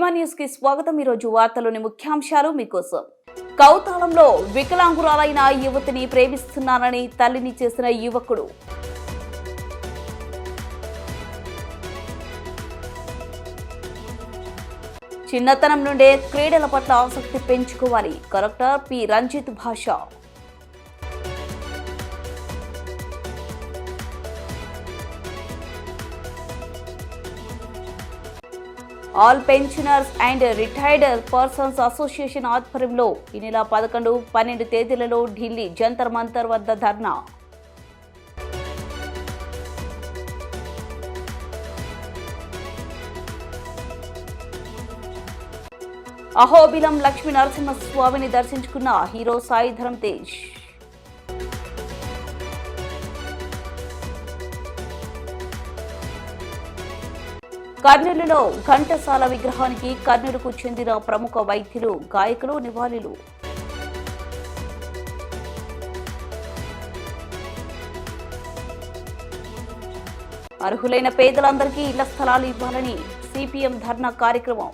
భీమా news కి స్వాగతం. ఈ రోజు వార్తలోని ముఖ్యాంశాలు మీకోసం. కౌతాళంలో వికలాంగురాలైన యువతిని ప్రేమిస్తున్నానని తల్లిని చేసిన యువకుడు. చిన్నతనం నుండే క్రీడల పట్ల ఆసక్తి పెంచుకోవాలి. కలెక్టర్ పి రంజిత్ భాష. All pensioners and retired persons association ఆధ్వర్యంలో ఈ నెల 11, 12 తేదీలలో ఢిల్లీ జంతర్ మంతర్ వద్ద ధర్నా. అహోబిలం లక్ష్మీ నరసింహస్వామిని దర్శించుకున్న హీరో సాయి ధరమ్ తేజ్. కర్నూలులో ఘంటసాల విగ్రహానికి కర్నూలుకు చెందిన ప్రముఖ వైద్యులు, గాయకులు నివాళులు. అర్హులైన పేదలందరికీ ఇళ్ల స్థలాలు ఇవ్వాలని సిపిఎం ధర్నా కార్యక్రమం.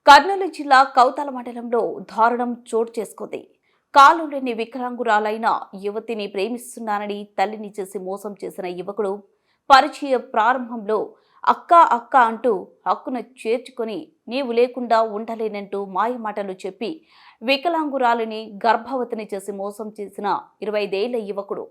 కర్నూలు జిల్లా కౌతాల మండలంలో దారుణం చోటు చేసుకుంది. కాలు లేని వికలాంగురాలైన యువతిని ప్రేమిస్తున్నానని తల్లిని చేసి మోసం చేసిన యువకుడు పరిచయ ప్రారంభంలో అక్క అక్క అంటూ హక్కును చేర్చుకొని నీవు లేకుండా ఉండలేనంటూ మాయమాటలు చెప్పి వికలాంగురాలిని గర్భవతిని చేసి మోసం చేసిన 25 ఏళ్ల యువకుడు.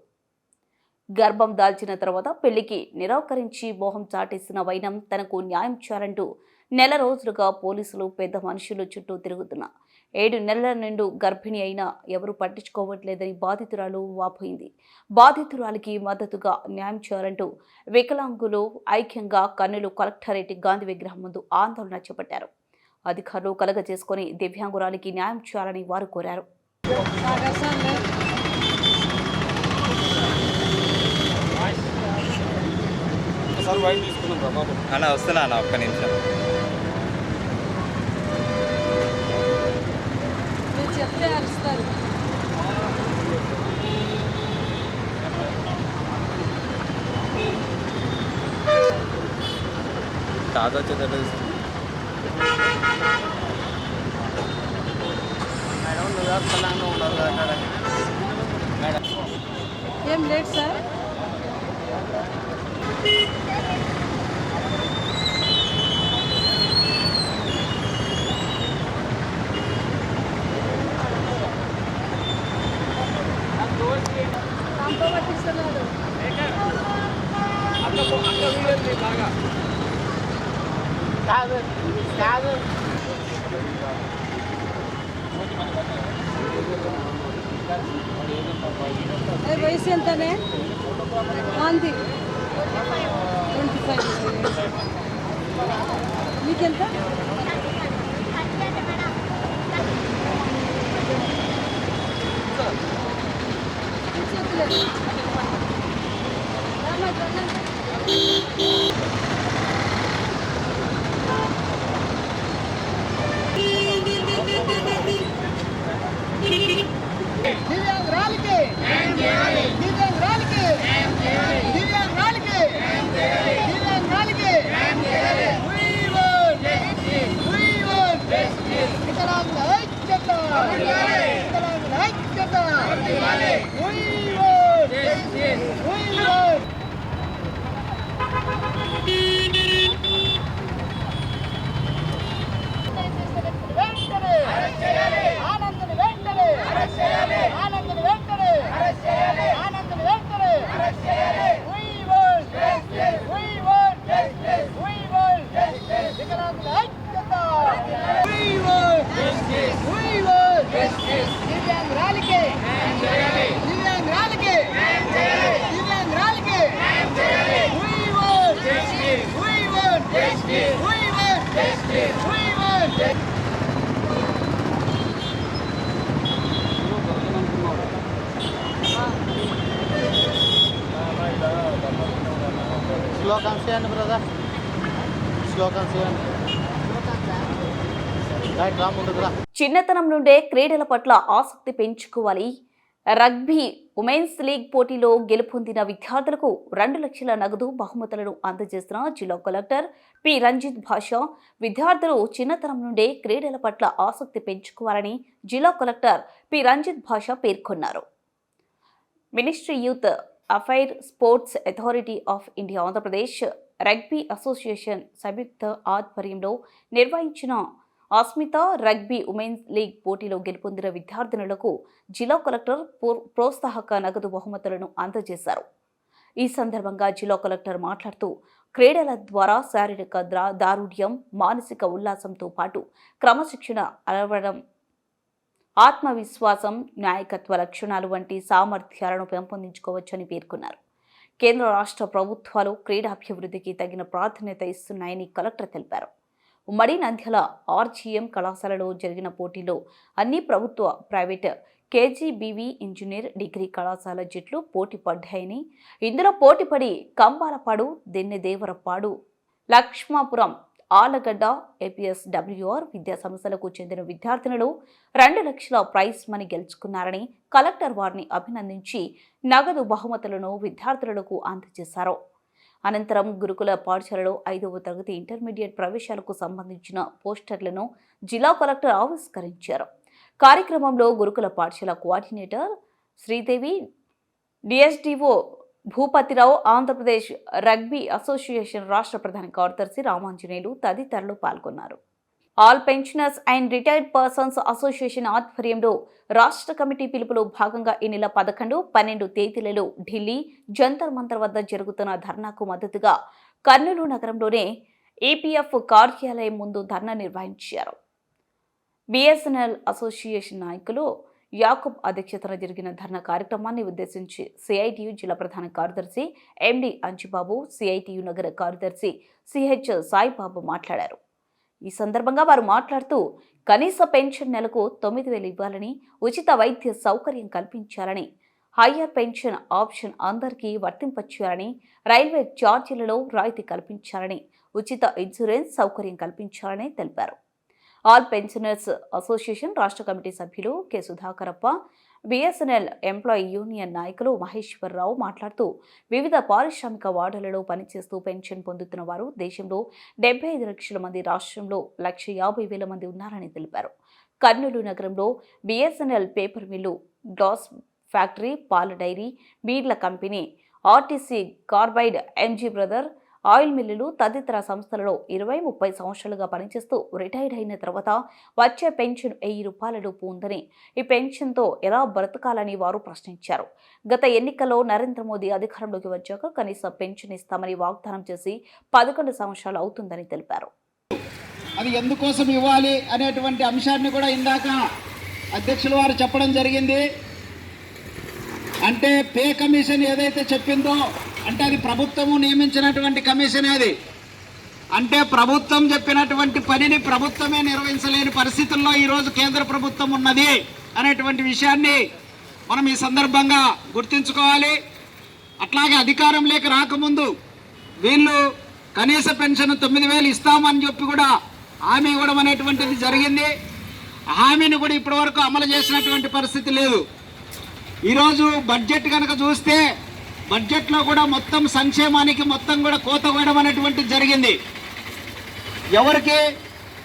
గర్భం దాల్చిన తర్వాత పెళ్లికి నిరాకరించి మోహం చాటేసిన వైనం తనకు న్యాయం చేయాలంటూ నెల రోజులుగా పోలీసులు పెద్ద మనుషులు చుట్టూ తిరుగుతున్నా 7 నెలల నుండి గర్భిణి అయినా ఎవరూ పట్టించుకోవట్లేదని బాధితురాలు వాపోయింది. బాధితురాలికి మద్దతుగా న్యాయం చేయాలంటూ వికలాంగులు ఐక్యంగా కర్నూలు కలెక్టరేట్ గాంధీ విగ్రహం ముందు ఆందోళన చేపట్టారు. అధికారులు కలగజేసుకుని దివ్యాంగురాలికి న్యాయం చేయాలని వారు కోరారు. వస్తున్నా ఒక్క నిమిషం. చెప్తే అరుస్తారు. తాత వచ్చేటప్పుడు ఏం లేట్ సార్. పట్టిస్తున్నాడు. వయసు ఎంతనే? 25. మీకెంత? శ్లోకం చేయండి బ్రదర్, శ్లోకం చేయండి. చిన్నతనం నుండే క్రీడల పట్ల ఆసక్తి పెంచుకోవాలి. రగ్బీ ఉమెన్స్ లీగ్ పోటీలో గెలుపొందిన విద్యార్థులకు 2 లక్షల నగదు బహుమతులను అందజేసిన జిల్లా కలెక్టర్ పి రంజిత్ భాషా విద్యార్థులు చిన్నతనం నుండే క్రీడల పట్ల ఆసక్తి పెంచుకోవాలని జిల్లా కలెక్టర్ పి రంజిత్ భాషా పేర్కొన్నారు. Ministry youth affair sports authority of India Andhra Pradesh rugby association సంయుక్త ఆధ్వర్యంలో నిర్వహించిన అస్మిత రగ్బీ ఉమెన్స్ లీగ్ పోటీలో గెలుపొందిన విద్యార్థినులకు జిల్లా కలెక్టర్ ప్రోత్సాహక నగదు బహుమతులను అందజేశారు. ఈ సందర్భంగా జిల్లా కలెక్టర్ మాట్లాడుతూ క్రీడల ద్వారా శారీరక దారుఢ్యం, మానసిక ఉల్లాసంతో పాటు క్రమశిక్షణ అలవడం, ఆత్మవిశ్వాసం, నాయకత్వ లక్షణాలు వంటి సామర్థ్యాలను పెంపొందించుకోవచ్చని పేర్కొన్నారు. కేంద్ర రాష్ట్ర ప్రభుత్వాలు క్రీడాభివృద్ధికి తగిన ప్రాధాన్యత ఇస్తున్నాయని కలెక్టర్ తెలిపారు. ఉమ్మడి నంద్యాల ఆర్జీఎం కళాశాలలో జరిగిన పోటీలో అన్ని ప్రభుత్వ, ప్రైవేట్, కేజీబీవీ ఇంజనీర్ డిగ్రీ కళాశాల జట్లు పోటీ పడ్డాయని, ఇందులో పోటీపడి కంబాలపాడు, దెన్నెదేవరపాడు, లక్ష్మాపురం, ఆలగడ్డ, ఏపీఎస్డబ్ల్యూఆర్ విద్యా సంస్థలకు చెందిన విద్యార్థినులు 2 లక్షల ప్రైజ్ మనీ గెలుచుకున్నారని కలెక్టర్ వారిని అభినందించి నగదు బహుమతులను విద్యార్థులకు అందజేశారు. అనంతరం గురుకుల పాఠశాలలో 5వ తరగతి ఇంటర్మీడియట్ ప్రవేశాలకు సంబంధించిన పోస్టర్లను జిల్లా కలెక్టర్ ఆవిష్కరించారు. కార్యక్రమంలో గురుకుల పాఠశాల coordinator Sridevi, DSDO Bhupathi Rao, Andhra Pradesh rugby association రాష్ట్ర ప్రధాన కార్యదర్శి రామాంజనేయులు తదితరులు పాల్గొన్నారు. All pensioners and retired persons association ఆధ్వర్యంలో రాష్ట్ర కమిటీ పిలుపులో భాగంగా ఈ నెల 11, 12 తేదీలలో ఢిల్లీ జంతర్ మంతర్ వద్ద జరుగుతున్న ధర్నాకు మద్దతుగా కర్నూలు నగరంలోనే ఈపీఎఫ్ కార్యాలయం ముందు ధర్నా నిర్వహించారు. బిఎస్ఎన్ఎల్ అసోసియేషన్ నాయకులు యాకూబ్ అధ్యక్షతన జరిగిన ధర్నా కార్యక్రమాన్ని ఉద్దేశించి సిఐటియు జిల్లా ప్రధాన కార్యదర్శి ఎండి అంజిబాబు, సిఐటియు నగర కార్యదర్శి సిహెచ్ సాయిబాబు మాట్లాడారు. ఈ సందర్భంగా వారు మాట్లాడుతూ కనీస పెన్షన్ నెలకు 9,000 ఇవ్వాలని, ఉచిత వైద్య సౌకర్యం కల్పించాలని, హయ్యర్ పెన్షన్ ఆప్షన్ అందరికీ వర్తింపచేయాలని, రైల్వే ఛార్జీలలో రాయితీ కల్పించాలని, ఉచిత ఇన్సూరెన్స్ సౌకర్యం కల్పించాలని తెలిపారు. ఆల్ పెన్షనర్స్ అసోసియేషన్ రాష్ట్ర కమిటీ సభ్యులు K Sudhakarappa, BSNL employee union నాయకులు మహేశ్వరరావు మాట్లాడుతూ వివిధ పారిశ్రామిక వార్డులలో పనిచేస్తూ పెన్షన్ పొందుతున్న వారు దేశంలో 75 లక్షల మంది, రాష్ట్రంలో 150,000 మంది ఉన్నారని తెలిపారు. కర్నూలు నగరంలో BSNL paper mill, glass factory, పాల డైరీ, బీడ్ల company, RTC, carbide, MG brother, oil మిల్లులు తదితర సంస్థలలో 20-30 సంవత్సరాలుగా పనిచేస్తూ రిటైర్డ్ అయిన తర్వాత వచ్చే పెన్షన్ 1000 రూపాయల ఉందని, ఈ పెన్షన్తో ఎలా బ్రతకాలని వారు ప్రశ్నించారు. గత ఎన్నికల్లో నరేంద్ర మోదీ అధికారంలోకి వచ్చాక కనీస పెన్షన్ ఇస్తామని వాగ్దానం చేసి 11 సంవత్సరాలు అవుతుందని తెలిపారు. అది ఎందుకోసం ఇవ్వాలి అనేటువంటి అంశాన్ని కూడా ఇందాక అధ్యక్షుల వారు చెప్పడం జరిగింది. అంటే పే కమిషన్ ఏదైతే చెప్పిందో, అంటే అది ప్రభుత్వము నియమించినటువంటి కమిషన్. అది అంటే ప్రభుత్వం చెప్పినటువంటి పనిని ప్రభుత్వమే నిర్వహించలేని పరిస్థితుల్లో ఈరోజు కేంద్ర ప్రభుత్వం ఉన్నది అనేటువంటి విషయాన్ని మనం ఈ సందర్భంగా గుర్తుంచుకోవాలి. అట్లాగే అధికారంలోకి రాకముందు వీళ్ళు కనీస పెన్షన్ 9,000 ఇస్తామని చెప్పి కూడా హామీ ఇవ్వడం అనేటువంటిది జరిగింది. హామీని కూడా ఇప్పటివరకు అమలు చేసినటువంటి పరిస్థితి లేదు. ఈరోజు బడ్జెట్ కనుక చూస్తే బడ్జెట్లో కూడా మొత్తం సంక్షేమానికి మొత్తం కూడా కోత వేయడం అనేటువంటిది జరిగింది. ఎవరికి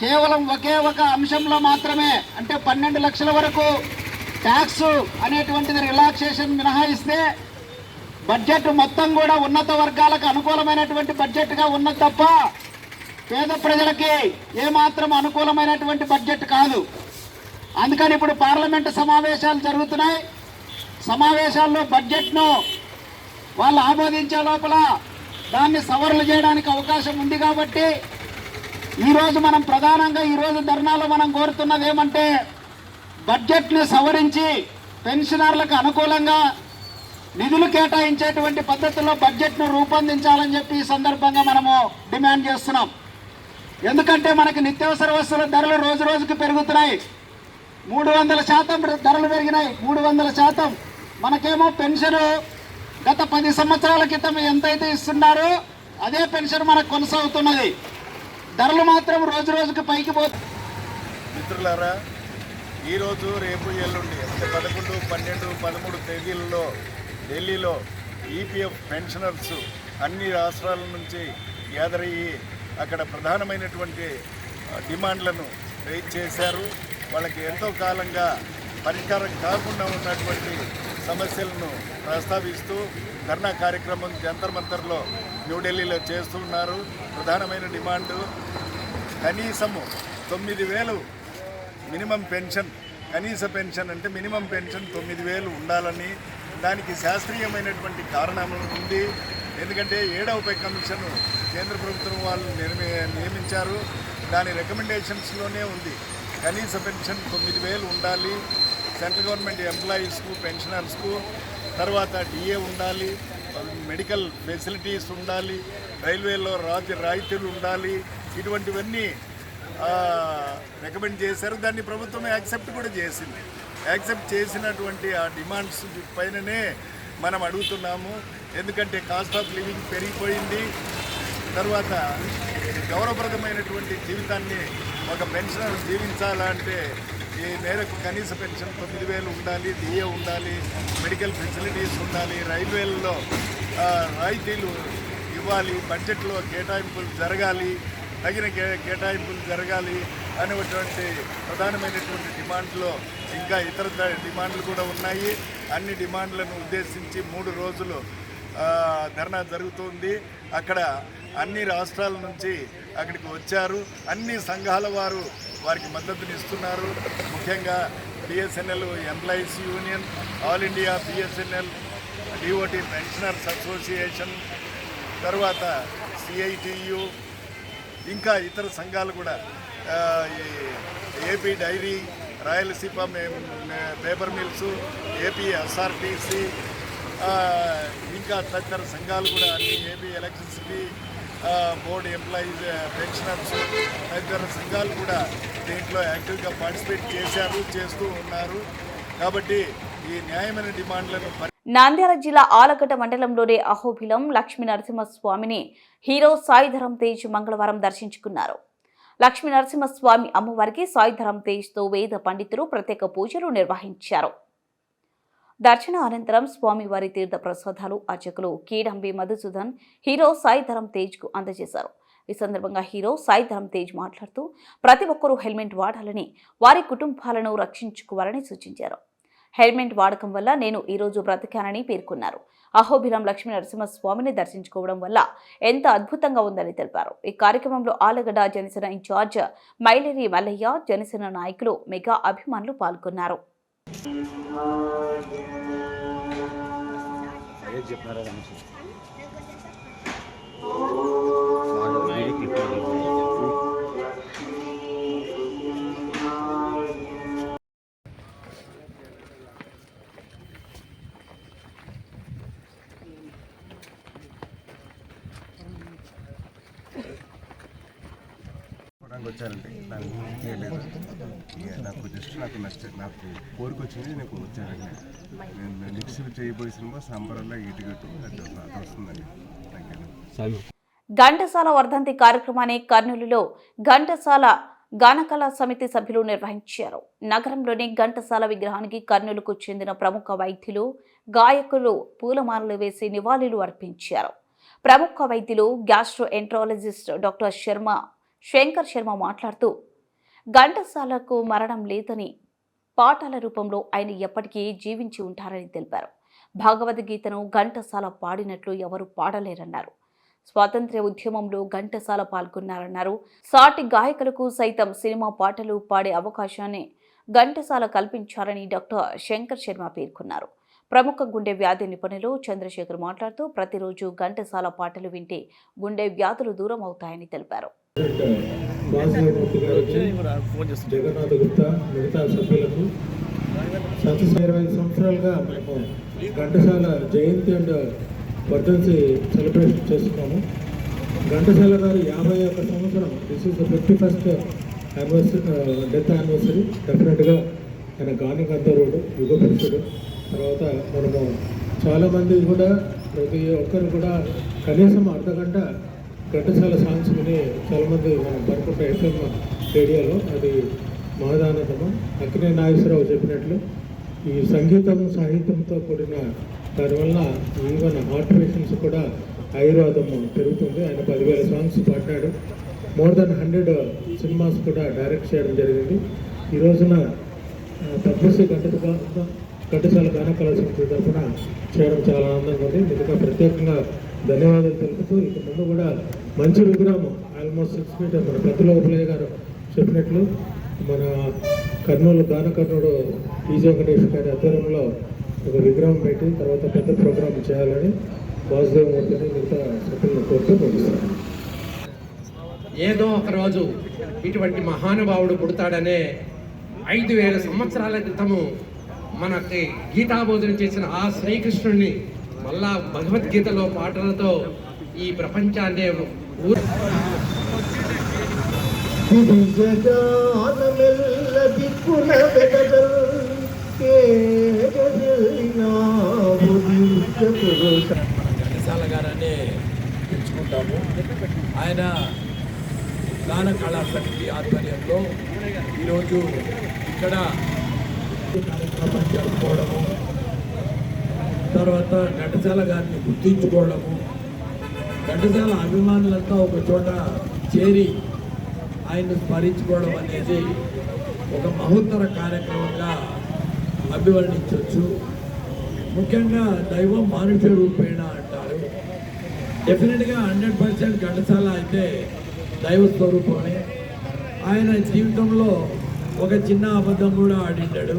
కేవలం ఒకే ఒక అంశంలో మాత్రమే, అంటే 12 లక్షల వరకు ట్యాక్స్ అనేటువంటిది రిలాక్సేషన్ మినహాయిస్తే బడ్జెట్ మొత్తం కూడా ఉన్నత వర్గాలకు అనుకూలమైనటువంటి బడ్జెట్గా ఉన్నది తప్ప పేద ప్రజలకి ఏమాత్రం అనుకూలమైనటువంటి బడ్జెట్ కాదు. అందుకని ఇప్పుడు పార్లమెంటు సమావేశాలు జరుగుతున్నాయి. సమావేశాల్లో బడ్జెట్ను వాళ్ళు ఆమోదించే లోపల దాన్ని సవరణలు చేయడానికి అవకాశం ఉంది. కాబట్టి ఈరోజు మనం ప్రధానంగా ఈరోజు ధర్నాలో మనం కోరుతున్నది ఏమంటే బడ్జెట్ను సవరించి పెన్షనర్లకు అనుకూలంగా నిధులు కేటాయించేటువంటి పద్ధతిలో బడ్జెట్ను రూపొందించాలని చెప్పి ఈ సందర్భంగా మనము డిమాండ్ చేస్తున్నాం. ఎందుకంటే మనకి నిత్యావసర వస్తువుల ధరలు రోజు రోజుకి పెరుగుతున్నాయి. 300% ధరలు పెరిగినాయి. 300%. మనకేమో పెన్షన్ గత 10 సంవత్సరాల క్రితం ఎంతైతే ఇస్తున్నారో అదే పెన్షన్ మనకు కొనసాగుతున్నది. ధరలు మాత్రం రోజు రోజుకి పైకి పోతుంది. మిత్రులారా, ఈరోజు రేపు ఎల్లుండి అంటే 11, 12, 13 తేదీలలో ఢిల్లీలో ఈపీఎఫ్ పెన్షనర్స్ అన్ని రాష్ట్రాల నుంచి గ్యాదర్ అయ్యి అక్కడ ప్రధానమైనటువంటి డిమాండ్లను రైజ్ చేశారు. వాళ్ళకి ఎంతో కాలంగా పరిష్కారం కాకుండా ఉన్నటువంటి సమస్యలను ప్రస్తావిస్తూ ధర్నా కార్యక్రమం జంతర్ మంతర్లో న్యూఢిల్లీలో చేస్తున్నారు. ప్రధానమైన డిమాండ్ కనీసము 9,000 మినిమం పెన్షన్, కనీస పెన్షన్ అంటే మినిమం పెన్షన్ 9,000 ఉండాలని. దానికి శాస్త్రీయమైనటువంటి కారణం ఉంది. ఎందుకంటే 7వ పే కమిషన్ కేంద్ర ప్రభుత్వం వాళ్ళు నియమించారు. దాని రికమెండేషన్స్లోనే ఉంది కనీస పెన్షన్ 9,000 ఉండాలి. సెంట్రల్ గవర్నమెంట్ ఎంప్లాయీస్కు, పెన్షనర్స్కు, తర్వాత డిఏ ఉండాలి, మెడికల్ ఫెసిలిటీస్ ఉండాలి, రైల్వేలో రాయితీలు ఉండాలి. ఇటువంటివన్నీ రికమెండ్ చేశారు. దాన్ని ప్రభుత్వం యాక్సెప్ట్ కూడా చేసింది. యాక్సెప్ట్ చేసినటువంటి ఆ డిమాండ్స్ పైననే మనం అడుగుతున్నాము. ఎందుకంటే కాస్ట్ ఆఫ్ లివింగ్ పెరిగిపోయింది. తర్వాత గౌరవప్రదమైనటువంటి జీవితాన్ని ఒక పెన్షనర్ జీవించాలంటే ఈ మేరకు కనీస పెన్షన్ 9,000 ఉండాలి, డిఏ ఉండాలి, మెడికల్ ఫెసిలిటీస్ ఉండాలి, రైల్వేల్లో రాయితీలు ఇవ్వాలి, బడ్జెట్లో కేటాయింపులు జరగాలి, తగిన కేటాయింపులు జరగాలి అనేటువంటి ప్రధానమైనటువంటి డిమాండ్లో ఇంకా ఇతర డిమాండ్లు కూడా ఉన్నాయి. అన్ని డిమాండ్లను ఉద్దేశించి 3 రోజులు ధర్నా జరుగుతుంది. అక్కడ అన్ని రాష్ట్రాల నుంచి అక్కడికి వచ్చారు. అన్ని సంఘాల వారికి మద్దతునిస్తున్నారు. ముఖ్యంగా BSNL employees union, all India BSNL DOT pensioners association, తర్వాత సిఐటియు, ఇంకా ఇతర సంఘాలు కూడా AP dairy, Rayalaseema paper mills, AP SRTC, ఇంకా తదితర సంఘాలు కూడా అన్ని AP electricity board employees, pensioners తదితర సంఘాలు కూడా దీంట్లో యాక్టివ్గా పార్టిసిపేట్ చేస్తూ ఉన్నారు. కాబట్టి ఈ న్యాయమైన డిమాండ్లను నంద్యాల జిల్లా ఆలగడ్డ మండలంలోని అహోబిలం లక్ష్మీ నరసింహస్వామిని హీరో సాయిధరం తేజ్ మంగళవారం దర్శించుకున్నారు. లక్ష్మీ నరసింహస్వామి అమ్మవారికి సాయిధరం తేజ్తో వేద పండితులు ప్రత్యేక పూజలు నిర్వహించారు. దర్శన అనంతరం స్వామివారి తీర్థ ప్రసాదాలు అర్చకులు కీడంబి మధుసూదన్ హీరో సాయిధరం తేజ్కు అందజేశారు. ఈ సందర్భంగా హీరో సాయిధరం తేజ్ మాట్లాడుతూ ప్రతి ఒక్కరూ హెల్మెట్ వాడాలని, వారి కుటుంబాలను రక్షించుకోవాలని సూచించారు. హెల్మెట్ వాడకం వల్ల నేను ఈరోజు బ్రతికానని పేర్కొన్నారు. అహోబిలం లక్ష్మీ నరసింహస్వామిని దర్శించుకోవడం వల్ల ఎంత అద్భుతంగా ఉందని తెలిపారు. ఈ కార్యక్రమంలో ఆలగడ్డ జనసేన ఇన్ఛార్జ్ మైలేరి మల్లయ్య, జనసేన నాయకులు, మెగా అభిమానులు పాల్గొన్నారు. వచ్చారంటే నాకు జస్ట్ నాకు కోరిక వచ్చింది, నేను వచ్చానండి. నేను నెక్స్ట్ చేయబోయే సినిమా సంబరంలో ఈటుగట్టు అది వస్తుందండి. ఘంటసాల వర్ధంతి కార్యక్రమాన్ని కర్నూలులో ఘంటసాల గానకళా సమితి సభ్యులు నిర్వహించారు. నగరంలోని ఘంటసాల విగ్రహానికి కర్నూలుకు చెందిన ప్రముఖ వైద్యులు, గాయకులు పూలమాలలు వేసి నివాళులు అర్పించారు. ప్రముఖ వైద్యులు gastro enterologist doctor Shankar Sharma మాట్లాడుతూ ఘంటసాలకు మరణం లేదని, పాటల రూపంలో ఆయన ఎప్పటికీ జీవించి ఉంటారని తెలిపారు. భగవద్గీతను ఘంటసాల పాడినట్లు ఎవరు పాడలేరన్నారు. స్వాతంత్ర్య ఉద్యమంలో ఘంటసాల పాల్గొన్నారన్నారు. సాటి గాయకులకు సైతం సినిమా పాటలు పాడే అవకాశాన్ని ఘంటసాల కల్పించారని డాక్టర్ శంకర్ శర్మ పేర్కొన్నారు. ప్రముఖ గుండె వ్యాధి నిపుణులు చంద్రశేఖర్ మాట్లాడుతూ ప్రతిరోజు ఘంటసాల పాటలు వింటే గుండె వ్యాధులు దూరం అవుతాయని తెలిపారు. జగన్నాథ గుప్తా మిగతా సభ్యులకు 25 సంవత్సరాలుగా మేము ఘంటసాల జయంతి అండ్ వర్ధంతి సెలబ్రేషన్ చేస్తున్నాము. ఘంటసాల గారు 51 సంవత్సరం, this is the 51st death anniversary. డెఫినెట్గా ఆయన గాన గంధర్వుడు, యుగ పురుషుడు. తర్వాత మనము చాలామంది కూడా ప్రతి ఒక్కరు కూడా కనీసం అర్ధగంట ఘంటసాల సాంగ్స్ విని చాలామంది మనం పనుకుంటే ఎఫ్ఎం రేడియోలో అది మహదానందము. అక్కినే నాగేశ్వరరావు చెప్పినట్లు ఈ సంగీతం సాహిత్యంతో కూడిన దానివల్ల ఈవెన్ హార్ట్ పేషెంట్స్ కూడా ఆయుర్వేదము పెరుగుతుంది. ఆయన 10,000 సాంగ్స్ పాడినాడు. మోర్ దెన్ 100 సినిమాస్ కూడా డైరెక్ట్ చేయడం జరిగింది. ఈ రోజున పద్మశ్రీ ఘంటసాల గాన కళా సమితి తరఫున చేయడం చాలా ఆనందంగా ఉంది. ముందుగా ప్రత్యేకంగా ధన్యవాదాలు తెలుపుతూ ఇక ముందు కూడా మంచి విగ్రహం ఆల్మోస్ట్ 6 feet మన పెద్దల ఉపలయ్య గారు చెప్పినట్లు మన కర్నూలు కర్నూలు టీజీ వెంకటేష్ గారి ఆధ్వర్యంలో ఒక విగ్రహం పెట్టి తర్వాత పెద్ద ప్రోగ్రాం చేయాలని వాసుదేవ మూర్తిని మిగతా సభ్యులను కోరుతూ ముగిస్తాను. ఏదో ఒకరోజు ఇటువంటి మహానుభావుడు పుడతాడనే 5,000 సంవత్సరాల క్రితము మనకి గీతాబోధన చేసిన ఆ శ్రీకృష్ణుడిని మళ్ళా భగవద్గీతలో పాటలతో ఈ ప్రపంచాన్ని ఘంటసాల గారనే పిలుచుకుంటాము. ఆయన గాన కళా సమితి ఆధ్వర్యంలో ఈరోజు ఇక్కడ కార్యక్రమాలు జరుపుకోవడము, తర్వాత ఘంటసాల గారిని గుర్తించుకోవడము, ఘంటసాల అభిమానులంతా ఒక చోట చేరి ఆయన్ని స్మరించుకోవడం అనేది ఒక మహోత్తర కార్యక్రమంగా అభివర్ణించవచ్చు. ముఖ్యంగా దైవం మానుష రూపేణ అంటారు. డెఫినెట్గా 100% ఘంటసాల అయితే దైవ స్వరూపమే. ఆయన జీవితంలో ఒక చిన్న అబద్ధం కూడా ఆడింటాడు.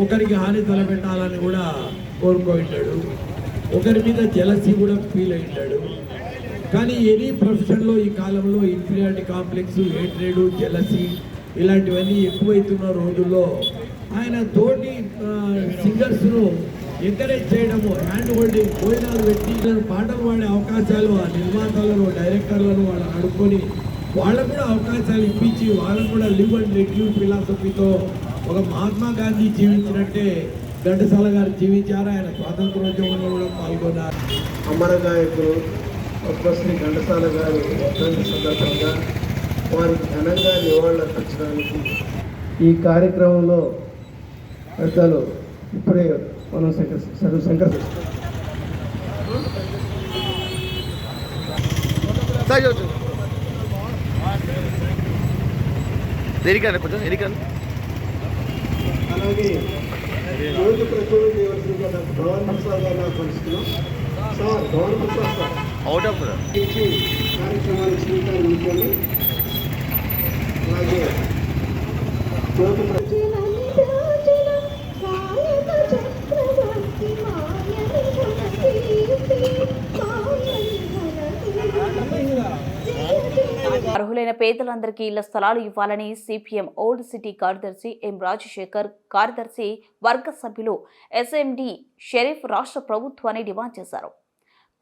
ఒకరికి హాని తలపెట్టాలని కూడా కోరుకుంటాడు. ఒకరి మీద జలసీ కూడా ఫీల్ అయ్యాడు. కానీ ఎనీ ప్రొఫెషన్లో ఈ కాలంలో ఇన్ఫీరియారిటీ కాంప్లెక్స్, హేట్రేడు, జలసీ ఇలాంటివన్నీ ఎక్కువైతున్న రోజుల్లో ఆయన తోటి సింగర్స్ను ఎంకరేజ్ చేయడము, హ్యాండ్ హోల్డింగ్, భోజనాలు పెట్టి పాటలు పాడే అవకాశాలు ఆ నిర్మాతలను, డైరెక్టర్లను వాళ్ళని అడుక్కొని వాళ్ళకు కూడా అవకాశాలు ఇప్పించి వాళ్ళకు కూడా లివ్ అండ్ లెట్ లివ్ ఫిలాసఫీతో ఒక మహాత్మా గాంధీ జీవించినట్టే ఘంటసాల గారు జీవించారు. ఆయన స్వాతంత్రోద్యమంలో కూడా పాల్గొన్నారు. అమర గాయకులు పద్మశ్రీ ఘంటసాల గారి వర్ధంతి సందర్భంగా వారికి ఘనంగా నివాళులర్పించడానికి ఈ కార్యక్రమంలో పెద్దలు ఇప్పుడే మనం శంకర్ అలాగే రోజు ప్రతిరోజు భవన్ ప్రసాద్ గారు నాకు కలుస్తున్నాం. సార్ భవన్ ప్రసాద్ సార్ కార్యక్రమాలు శ్రీకారం అనుకోండి. అలాగే అర్హులైన పేదలందరికీ ఇళ్ల స్థలాలు ఇవ్వాలని సిపిఎం ఓల్డ్ సిటీ కార్యదర్శి ఎం రాజశేఖర్, కార్యదర్శి వర్గ సభ్యులు ఎస్ఎండి షరీఫ్ రాష్ట్ర ప్రభుత్వాన్ని డిమాండ్ చేశారు.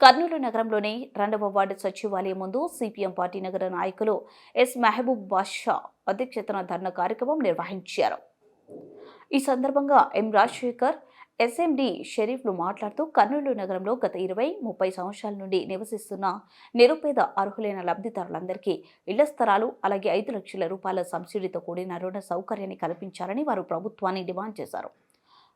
కర్నూలు నగరంలోని 2వ వార్డు సచివాలయం ముందు సిపిఎం పార్టీ నగర నాయకులు ఎస్ మహబూబ్ బాషా అధ్యక్షతన ధర్నా కార్యక్రమం నిర్వహించారు. ఈ సందర్భంగా ఎం రాజశేఖర్, ఎస్ఎండి షరీఫ్లు మాట్లాడుతూ కర్నూలు నగరంలో గత 20-30 సంవత్సరాల నుండి నివసిస్తున్న నిరుపేద అర్హులైన లబ్ధిదారులందరికీ ఇళ్ల స్థలాలు, అలాగే 5 లక్షల రూపాయల సబ్సిడీతో కూడిన రుణ సౌకర్యాన్ని కల్పించాలని వారు ప్రభుత్వాన్ని డిమాండ్ చేశారు.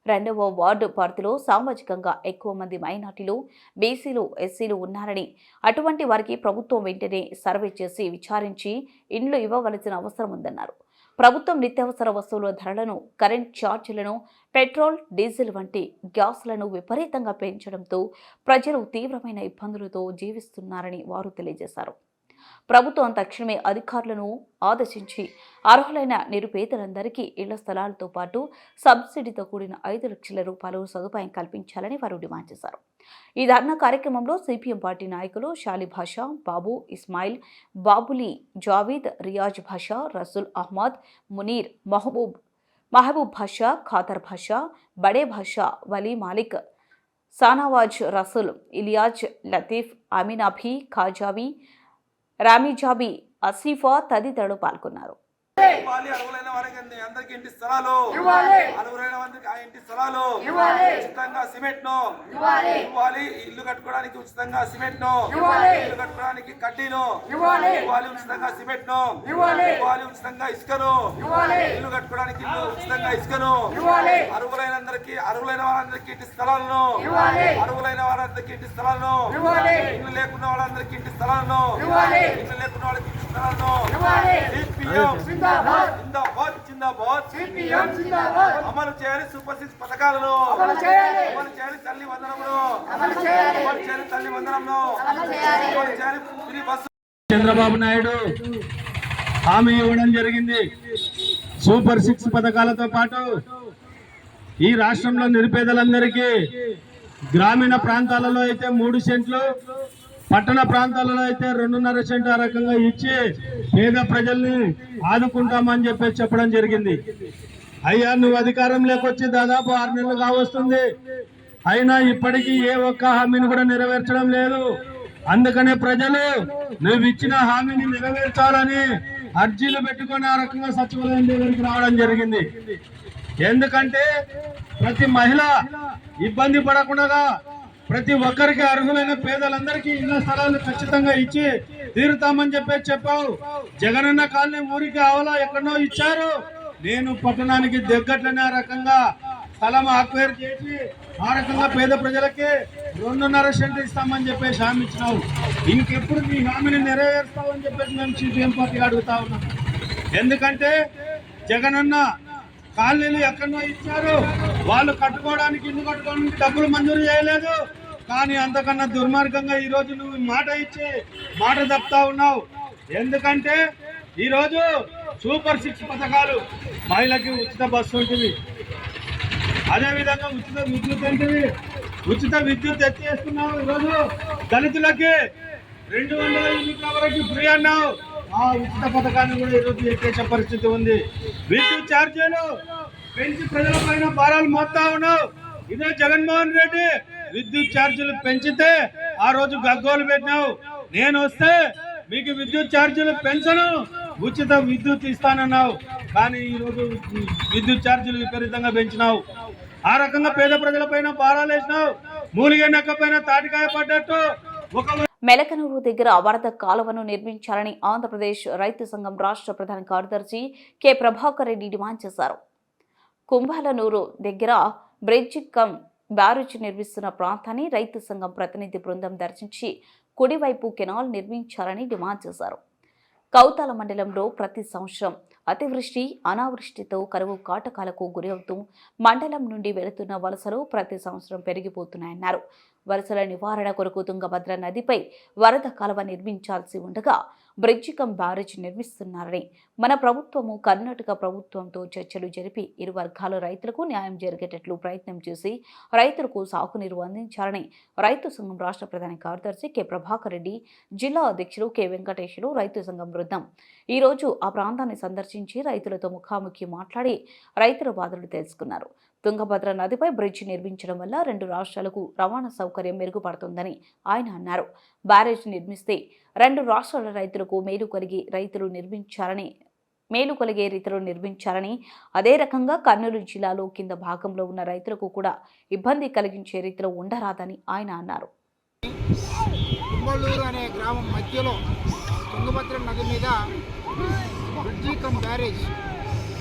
2వ వార్డు పరిధిలో సామాజికంగా ఎక్కువ మంది మైనార్టీలు, బీసీలు, ఎస్సీలు ఉన్నారని, అటువంటి వారికి ప్రభుత్వం వెంటనే సర్వే చేసి విచారించి ఇండ్లు ఇవ్వవలసిన అవసరం ఉందన్నారు. ప్రభుత్వం నిత్యావసర వస్తువుల ధరలను, కరెంట్ ఛార్జీలను, పెట్రోల్, డీజిల్ వంటి గ్యాస్లను విపరీతంగా పెంచడంతో ప్రజలు తీవ్రమైన ఇబ్బందులతో జీవిస్తున్నారని వారు తెలియజేశారు. ప్రభుత్వం తక్షణమే అధికారులను ఆదేశించి అర్హులైన నిరుపేదలందరికీ ఇళ్ల స్థలాలతో పాటు సబ్సిడీతో కూడిన 5 లక్షల రూపాయలు సదుపాయం కల్పించాలని వారు డిమాండ్ చేశారు. ఈ ధర్నా కార్యక్రమంలో సిపిఎం పార్టీ నాయకులు షాలి భాషా, బాబు ఇస్మాయిల్, బాబులి, జావీద్, రియాజ్ భాషా, రసూల్ అహ్మద్, మునీర్, మహబూబ్ భాషా, ఖాదర్ భాషా, బడే భాషా, వలీ మాలిక్, సానావాజ్, రసూల్, ఇలియాజ్, లతీఫ్, అమీనాభి, ఖాజావి, రామీజాబి, అసీఫా తదితరులు పాల్గొన్నారు. ఇవ్వాలి. అర్హులైన వారికి అందరికి ఇంటి స్థలాలు అర్హులైన వారికి ఆ ఇంటి స్థలాలు ఉచితంగా సిమెంట్ ను ఇవ్వాలి. ఇల్లు కట్టుకోవడానికి ఉచితంగా సిమెంట్ ను ఇల్లు కట్టుకోవడానికి కడ్డీను ఇవ్వాలి. ఉచితంగా సిమెంట్ ను ఇవ్వాలి. ఉచితంగా ఇసుకను ఇల్లు కట్టుకోవడానికి ఉచితంగా ఇసుకను అర్హులైన వారందరికీ ఇంటి స్థలాలను అర్హులైన వారందరికీ ఇంటి స్థలాలను ఇల్లు లేకున్న వాళ్ళందరికీ ఇంటి స్థలాలను ఇల్లు లేకున్న వాళ్ళకి ఇంటి స్థలాలను అమలు చేయాలి. సూపర్ 6 పథకాలను అమలు చేయాలి. తల్లి వందనమును అమలు చేయాలి. తల్లి వందనమును అమలు చేయాలి. ఫ్రీ బస్సు చంద్రబాబు నాయుడు హామీ ఇవ్వడం జరిగింది. సూపర్ 6 పథకాలతో పాటు ఈ రాష్ట్రంలో నిరుపేదలందరికీ గ్రామీణ ప్రాంతాలలో అయితే 3 సెంట్లు, పట్టణ ప్రాంతాలలో అయితే 2.5 సెంట్లు ఆ రకంగా ఇచ్చి పేద ప్రజల్ని ఆదుకుంటామని చెప్పడం జరిగింది. అయ్యా, నువ్వు అధికారంలోకి వచ్చి దాదాపు 6 నెలలు కావస్తుంది. అయినా ఇప్పటికీ ఏ ఒక్క హామీని కూడా నెరవేర్చడం లేదు. అందుకనే ప్రజలు నువ్వు ఇచ్చిన హామీని నెరవేర్చాలని అర్జీలు పెట్టుకొని ఆ రకంగా సచివాలయం దగ్గరికి రావడం జరిగింది. ఎందుకంటే ప్రతి మహిళ ఇబ్బంది పడకుండా ప్రతి ఒక్కరికి అర్హులైన పేదలందరికీ ఇళ్ల స్థలాలు ఖచ్చితంగా ఇచ్చి తీరుతామని చెప్పావు. జగనన్న కాలనీ ఊరికి ఆవలా ఎక్కడో ఇచ్చారు. నేను పట్టణానికి దగ్గరలోనే ఆ రకంగా స్థలం అక్వైర్ చేసి ఆ రకంగా పేద ప్రజలకి 2.5 సెంట్లు ఇస్తామని హామీ ఇచ్చినావు. ఇంకెప్పుడు నీ హామీని నెరవేరుస్తావని మేము సిపిఎం పార్టీ అడుగుతా ఉన్నాం. ఎందుకంటే జగనన్న కాలనీలు ఎక్కడో ఇచ్చారు, వాళ్ళు కట్టుకోవడానికి ఇల్లు కట్టుకోవడానికి డబ్బులు మంజూరు చేయలేదు. కానీ అంతకన్నా దుర్మార్గంగా ఈరోజు నువ్వు మాట ఇచ్చి మాట తప్పుతా ఉన్నావు. ఎందుకంటే ఈరోజు సూపర్ 6 పథకాలు, మహిళకి ఉచిత బస్సు ఉంటుంది, అదేవిధంగా ఉచిత విద్యుత్ ఉంటుంది. ఉచిత విద్యుత్ ఎత్తేస్తున్నావు. ఈరోజు దళితులకి 200 యూనిట్ల వరకు ఫ్రీ అన్నావు. ఆ ఉచిత పథకాన్ని కూడా ఈరోజు ఎత్తేసే పరిస్థితి ఉంది. విద్యుత్ ఛార్జీలు పెంచి ప్రజలపైన భారాలు మోపుతా ఉన్నావు. ఇదే జగన్మోహన్ రెడ్డి విద్యుత్ ఛార్జీలు పెంచితే ఆ రోజు గగ్గోలు పెట్టినావు. నేను వస్తే మీకు విద్యుత్ ఛార్జీలు పెంచను, ఉచిత విద్యుత్ ఇస్తానన్నావు. కానీ ఈరోజు విద్యుత్ ఛార్జీలు విపరీతంగా పెంచినావు. ఆ రకంగా పేద ప్రజలపైన భారాలు వేసినావు. మూలిగే నక్కపైన తాటికాయ పడ్డట్టు మెలకనూరు దగ్గర వరద కాలువను నిర్మించాలని ఆంధ్రప్రదేశ్ రైతు సంఘం రాష్ట్ర ప్రధాన కార్యదర్శి కె ప్రభాకర్ రెడ్డి డిమాండ్ చేశారు. కుంభాలనూరు దగ్గర బ్రిడ్జ్ కమ్ బ్యారేజ్ నిర్మిస్తున్న ప్రాంతాన్ని రైతు సంఘం ప్రతినిధి బృందం దర్శించి కుడివైపు కెనాల్ నిర్మించాలని డిమాండ్ చేశారు. కౌతాల మండలంలో ప్రతి సంవత్సరం అతివృష్టి అనావృష్టితో కరువు కాటకాలకు గురవుతూ మండలం నుండి వెళుతున్న వలసలు ప్రతి సంవత్సరం పెరిగిపోతున్నాయన్నారు. వలసల నివారణ కొరకు తుంగభద్ర నదిపై వరద కాలువ నిర్మించాల్సి ఉండగా బ్రిడ్జి కమ్ బ్యారేజ్ నిర్మిస్తున్నారని, మన ప్రభుత్వము కర్ణాటక ప్రభుత్వంతో చర్చలు జరిపి ఇరు వర్గాల రైతులకు న్యాయం జరిగేటట్లు ప్రయత్నం చేసి రైతులకు సాగునీరు అందించాలని రైతు సంఘం రాష్ట్ర ప్రధాన కార్యదర్శి కె ప్రభాకర్ రెడ్డి, జిల్లా అధ్యక్షులు కె వెంకటేశ్వరు రైతు సంఘం బృందం ఈరోజు ఆ ప్రాంతాన్ని సందర్శించి రైతులతో ముఖాముఖి మాట్లాడి రైతుల బాధలు తెలుసుకున్నారు. తుంగభద్ర నదిపై బ్రిడ్జి నిర్మించడం వల్ల 2 రాష్ట్రాలకు రవాణా సౌకర్యం మెరుగుపడుతుందని ఆయన అన్నారు. బ్యారేజ్ నిర్మిస్తే 2 రాష్ట్రాల రైతులకు మేలు కలిగే రీతిలో నిర్మించాలని, అదే రకంగా కర్నూలు జిల్లాలో కింద భాగంలో ఉన్న రైతులకు కూడా ఇబ్బంది కలిగించే రీతిలో ఉండరాదని ఆయన అన్నారు. కుంభలూరు అనే గ్రామం మధ్యలో తుంగభద్ర నది మీద బ్రిడ్జి కమ్ బ్యారేజ్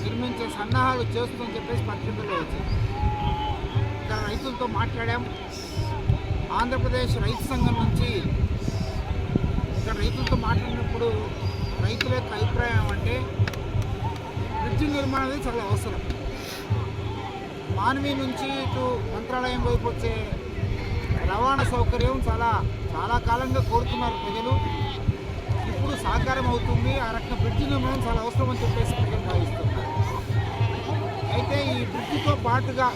నిర్మించే సన్నాహాలు చేస్తుందని చెప్పేసి పత్రికల్లో వచ్చింది. ఇక్కడ రైతులతో మాట్లాడాం. ఆంధ్రప్రదేశ్ రైతు సంఘం నుంచి ఇక్కడ రైతులతో మాట్లాడినప్పుడు రైతుల యొక్క అభిప్రాయం అంటే బ్రిడ్జి నిర్మాణం అనేది చాలా అవసరం. మానవీ నుంచి ఇటు మంత్రాలయం వైపు వచ్చే రవాణా సౌకర్యం చాలా కాలంగా కోరుతున్నారు ప్రజలు. ఇప్పుడు సాకారం అవుతుంది. ఆ రకంగా బ్రిడ్జి నిర్మాణం చాలా అవసరం అని చెప్పేసి ప్రజలు భావిస్తున్నారు. అయితే ఈ బ్రిడ్జితో పాటుగా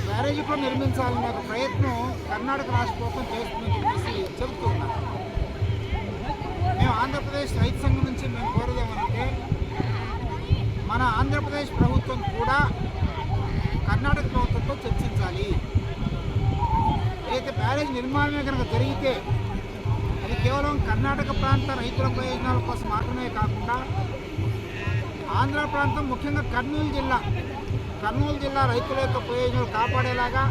బ్యారేజీ కూడా నిర్మించాలనే ఒక ప్రయత్నం కర్ణాటక రాష్ట్ర ప్రభుత్వం చేస్తుందని చెప్పేసి చెబుతూ ఉన్నారు. మేము ఆంధ్రప్రదేశ్ రైతు సంఘం నుంచి మేము కోరేదేమంటే మన ఆంధ్రప్రదేశ్ ప్రభుత్వం కూడా కర్ణాటక ప్రభుత్వంతో చర్చించాలి. అయితే బ్యారేజ్ నిర్మాణమే కనుక జరిగితే అది కేవలం కర్ణాటక ప్రాంత రైతుల ప్రయోజనాల కోసం మాత్రమే కాకుండా ఆంధ్ర ప్రాంతం ముఖ్యంగా కర్నూలు జిల్లా రైతుల యొక్క ప్రయోజనాలు కాపాడేలాగా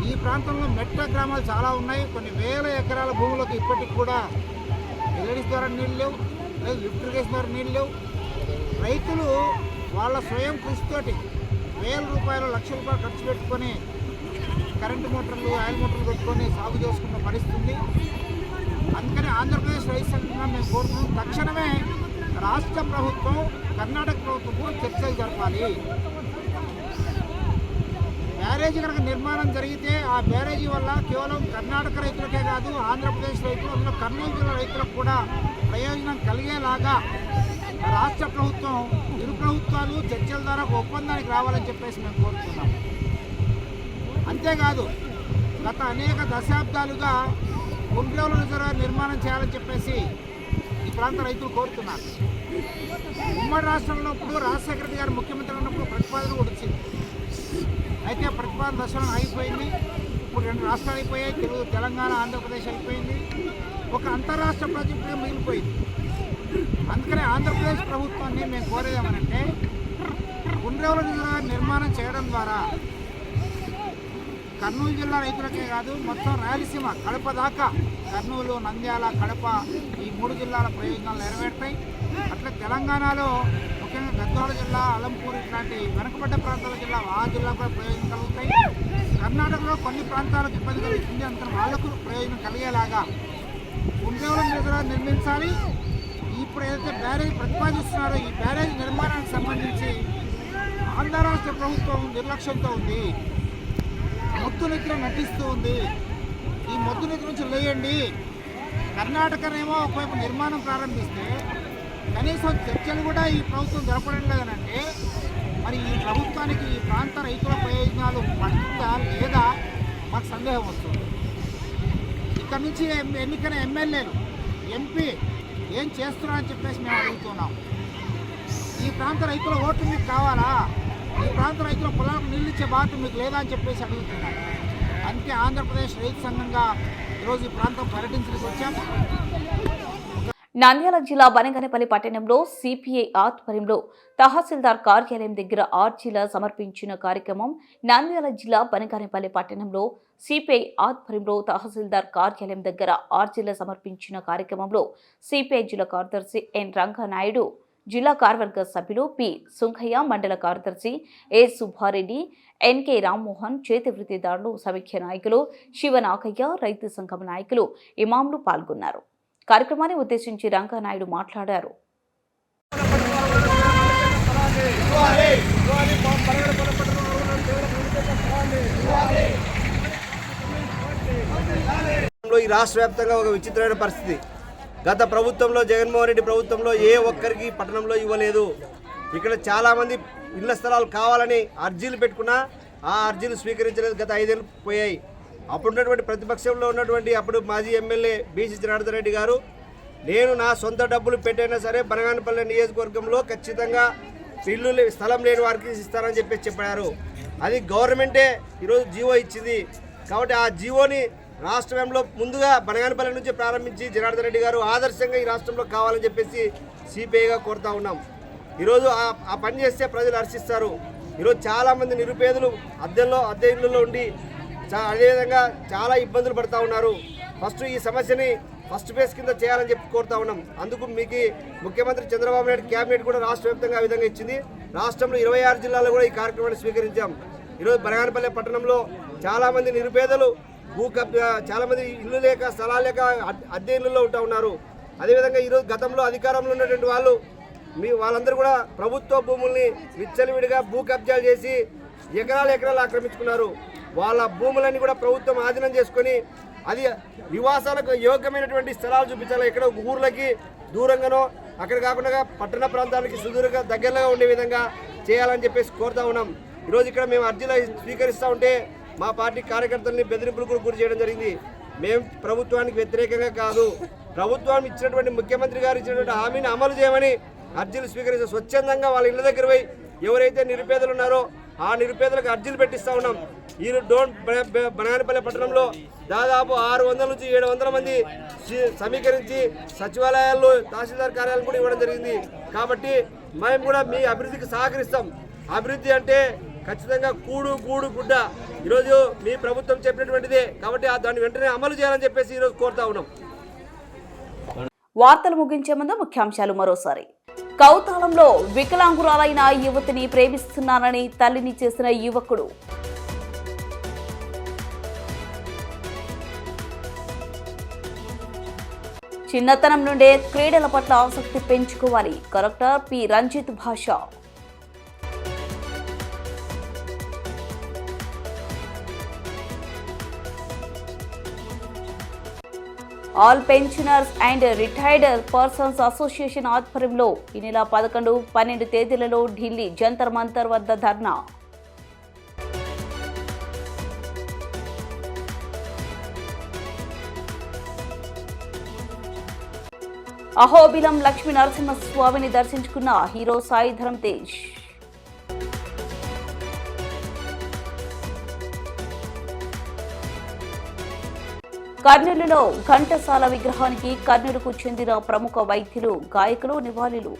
ఈ ప్రాంతంలో మెట్ట గ్రామాలు చాలా ఉన్నాయి. కొన్ని వేల ఎకరాల భూములకు ఇప్పటికి కూడా ఎల్ఈడీస్ ద్వారా నీళ్ళు లేవు, లేదు లిఫ్ట్ ఇరిగేషన్ ద్వారా నీళ్ళు లేవు. రైతులు వాళ్ళ స్వయం కృషితోటి ₹1000 లక్షల రూపాయలు ఖర్చు పెట్టుకొని కరెంటు మోటార్లు ఆయిల్ మోటార్లు పెట్టుకొని సాగు చేసుకున్న పరిస్థితి. అందుకని ఆంధ్రప్రదేశ్ రైతు సంఘంగా మేము కోరుతున్నాం, తక్షణమే రాష్ట్ర ప్రభుత్వం కర్ణాటక ప్రభుత్వం చర్చలు జరపాలి. బ్యారేజీ కనుక నిర్మాణం జరిగితే ఆ బ్యారేజీ వల్ల కేవలం కర్ణాటక రైతులకే కాదు, ఆంధ్రప్రదేశ్ రైతులు, అందులో కర్నూలు జిల్లా రైతులకు కూడా ప్రయోజనం కలిగేలాగా రాష్ట్ర ప్రభుత్వం ఇరు ప్రభుత్వాలు చర్చల ద్వారా ఒక ఒప్పందానికి రావాలని చెప్పేసి మేము కోరుతున్నాం. అంతేకాదు గత అనేక దశాబ్దాలుగా గుండ్రేవుల రిజర్వాయర్ నిర్మాణం చేయాలని చెప్పేసి ఈ ప్రాంత రైతులు కోరుతున్నారు. ఉమ్మడి రాష్ట్రంలో ఇప్పుడు రాజశేఖర రెడ్డి గారు ముఖ్యమంత్రి ఉన్నప్పుడు ప్రతిపాదన కూడా వచ్చింది. అయితే ప్రతిపాదన దశలో ఆగిపోయింది. ఇప్పుడు 2 రాష్ట్రాలు అయిపోయాయి, తెలంగాణ ఆంధ్రప్రదేశ్ అయిపోయింది. ఒక అంతర్రాష్ట్ర ప్రాజెక్టుగా మిగిలిపోయింది. అందుకనే ఆంధ్రప్రదేశ్ ప్రభుత్వాన్ని మేము కోరేదేమనంటే, గుండ్రేవుల రిజర్వాయర్ నిర్మాణం చేయడం ద్వారా కర్నూలు జిల్లా రైతులకే కాదు, మొత్తం రాయలసీమ కడప దాకా, కర్నూలు, నంద్యాల, కడప ఈ 3 జిల్లాల ప్రయోజనాలు నెరవేరుతాయి. అట్లా తెలంగాణలో ముఖ్యంగా గద్వాల జిల్లా, అలంపూర్ ఇట్లాంటి వెనుకబడ్డ ప్రాంతాల జిల్లా ఆ జిల్లా కూడా ప్రయోజనం కలుగుతాయి. కర్ణాటకలో కొన్ని ప్రాంతాలకు ఇబ్బంది కలుగుతుంది, అంత వాళ్ళకు ప్రయోజనం కలిగేలాగా గుండ్రేవుల రిజర్వాయర్ నిర్మించాలి. ఇప్పుడు ఏదైతే బ్యారేజ్ ప్రతిపాదిస్తున్నారో ఈ బ్యారేజ్ నిర్మాణానికి సంబంధించి ఆంధ్ర రాష్ట్ర ప్రభుత్వం నిర్లక్ష్యంతో ఉంది, మొత్తునిద్ర నటిస్తూ ఉంది. ఈ మొత్తునిద్ర నుంచి లేయండి. కర్ణాటకనేమో ఒకవైపు నిర్మాణం ప్రారంభిస్తే కనీసం చర్చలు కూడా ఈ ప్రభుత్వం జరపడం లేదనంటే, మరి ఈ ప్రభుత్వానికి ఈ ప్రాంత రైతుల ప్రయోజనాలు పడుతుందా లేదా మాకు సందేహం వస్తుంది. ఇక్కడ నుంచి ఎన్నికైన ఎమ్మెల్యేలు, ఎంపీ ఏం చేస్తున్నారని చెప్పేసి మేము అడుగుతున్నాం. ఈ ప్రాంత రైతుల ఓట్లు మీకు కావాలా? ఈ ప్రాంత రైతుల పొలాలకు నీళ్ళు ఇచ్చే బాధ్యత మీకు లేదా అని చెప్పేసి అడుగుతున్నారు. అందుకే ఆంధ్రప్రదేశ్ రైతు సంఘంగా ఈరోజు ఈ ప్రాంతం పర్యటించడానికి వచ్చాము. నంద్యాల జిల్లా బనగానపల్లి పట్టణంలో సిపిఐ ఆధ్వర్యంలో తహసీల్దార్ కార్యాలయం దగ్గర ఆర్జీల సమర్పించిన కార్యక్రమం. నంద్యాల జిల్లా బనగానపల్లి పట్టణంలో సిపిఐ ఆధ్వర్యంలో తహసీల్దార్ కార్యాలయం దగ్గర ఆర్జీల సమర్పించిన కార్యక్రమంలో సిపిఐ జిల్లా కార్యదర్శి ఎన్ రంగనాయుడు, జిల్లా కార్యవర్గ సభ్యులు పి సుంఖయ్య, మండల కార్యదర్శి ఏ సుబ్బారెడ్డి, ఎన్కే రామ్మోహన్, చేతి వృత్తిదారులు, సమైక్య నాయకులు శివనాకయ్య, రైతు సంఘం నాయకులు, ఇమాంలు పాల్గొన్నారు. కార్యక్రమాన్ని ఉద్దేశించి రంగనాయుడు మాట్లాడారు. ఈ రాష్ట్ర వ్యాప్తంగా ఒక విచిత్రమైన పరిస్థితి. గత ప్రభుత్వంలో, జగన్మోహన్ రెడ్డి ప్రభుత్వంలో ఏ ఒక్కరికి పట్టణంలో ఇవ్వలేదు. ఇక్కడ చాలామంది ఇళ్ల స్థలాలు కావాలని అర్జీలు పెట్టుకున్నా ఆ అర్జీలు స్వీకరించలేదు. గత 5 ఏళ్ళు పోయాయి. అప్పుడున్నటువంటి ప్రతిపక్షంలో ఉన్నటువంటి అప్పుడు మాజీ ఎమ్మెల్యే బీసీ జనార్దన్ రెడ్డి గారు, నేను నా సొంత డబ్బులు పెట్టైనా సరే బనగానపల్లి నియోజకవర్గంలో ఖచ్చితంగా ఇల్లు స్థలం లేని వారికి ఇస్తారని చెప్పారు. అది గవర్నమెంటే ఈరోజు జీవో ఇచ్చింది. కాబట్టి ఆ జీవోని రాష్ట్రంలో ముందుగా బనగానపల్లి నుంచి ప్రారంభించి జనార్దన్ రెడ్డి గారు ఆదర్శంగా ఈ రాష్ట్రంలో కావాలని చెప్పేసి సిపిఐగా కోరుతా ఉన్నాం. ఈరోజు ఆ పని చేస్తే ప్రజలు హర్షిస్తారు. ఈరోజు చాలామంది నిరుపేదలు అద్దె ఇళ్ళల్లో ఉండి అదేవిధంగా చాలా ఇబ్బందులు పడుతూ ఉన్నారు. ఫస్ట్ ఈ సమస్యని ఫస్ట్ ఫేజ్ కింద చేయాలని చెప్పి కోరుతా ఉన్నాం. అందుకు మీకు ముఖ్యమంత్రి చంద్రబాబు నాయుడు క్యాబినెట్ కూడా రాష్ట్ర వ్యాప్తంగా ఆ విధంగా ఇచ్చింది. రాష్ట్రంలో 26 జిల్లాల్లో కూడా ఈ కార్యక్రమాన్ని స్వీకరించాం. ఈరోజు బనగానపల్లి పట్టణంలో చాలామంది నిరుపేదలు చాలామంది ఇల్లు లేక, స్థలాలు లేక అద్దె ఇళ్ళల్లో ఉంటూ ఉన్నారు. అదేవిధంగా ఈరోజు గతంలో అధికారంలో ఉన్నటువంటి వాళ్ళందరూ కూడా ప్రభుత్వ భూముల్ని విచ్చలవిడిగా భూ కబ్జాలు చేసి ఎకరాలు ఆక్రమించుకున్నారు. వాళ్ళ భూములన్నీ కూడా ప్రభుత్వం ఆధీనం చేసుకొని అది నివాసాలకు యోగ్యమైనటువంటి స్థలాలు చూపించాలి. ఎక్కడ ఊర్లకి దూరంగానో అక్కడ కాకుండా పట్టణ ప్రాంతాలకి సుదూరంగా దగ్గరగా ఉండే విధంగా చేయాలని చెప్పేసి కోరుతా ఉన్నాం. ఈరోజు ఇక్కడ మేము అర్జీలు స్వీకరిస్తూ ఉంటే మా పార్టీ కార్యకర్తల్ని బెదిరింపులకు గురి చేయడం జరిగింది. మేము ప్రభుత్వానికి వ్యతిరేకంగా కాదు, ప్రభుత్వం ఇచ్చినటువంటి ముఖ్యమంత్రి గారు ఇచ్చినటువంటి హామీని అమలు చేయమని అర్జీలు స్వీకరిస్తే స్వచ్ఛందంగా వాళ్ళ ఇళ్ళ దగ్గర పోయి ఎవరైతే నిరుపేదలు ఉన్నారో ఆ నిరుపేదలకు అర్జీలు పెట్టిస్తూ ఉన్నాం. ఈ బనగానపల్లి పట్టణంలో దాదాపు 600 నుంచి 700 మంది సమీకరించి సచివాలయాల్లో తహసీల్దార్ కార్యాలయం కూడా ఇవ్వడం జరిగింది. కాబట్టి మేము కూడా మీ అభివృద్ధికి సహకరిస్తాం. అభివృద్ధి అంటే ఖచ్చితంగా కూడు గూడు గుడ్డ ఈరోజు మీ ప్రభుత్వం చెప్పినటువంటిదే. కాబట్టి దాన్ని వెంటనే అమలు చేయాలని చెప్పేసి ఈరోజు కోరుతా ఉన్నాం. వార్తలు ముగించే ముందు ముఖ్యాంశాలు మరోసారి. కౌతాళంలో వికలాంగురాలైన యువతిని ప్రేమిస్తున్నానని తల్లిని చేసిన యువకుడు. చిన్నతనం నుండే క్రీడల పట్ల ఆసక్తి పెంచుకోవాలి. కలెక్టర్ పి రంజిత్ భాష. All pensioners and retired persons association ఆధ్వర్యంలో ఈ నెల 11, 12 తేదీలలో ఢిల్లీ జంతర్ మంతర్ వద్ద ధర్నా. అహోబిలం లక్ష్మీ నరసింహస్వామిని దర్శించుకున్న హీరో సాయి ధరమ్ తేజ్. కర్నూలులో ఘంటసాల విగ్రహానికి కర్నూలుకు చెందిన ప్రముఖ వైద్యులు, గాయకులు నివాళులు.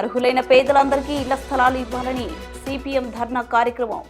అర్హులైన పేదలందరికీ ఇళ్ల స్థలాలు ఇవ్వాలని సిపిఎం ధర్నా కార్యక్రమం.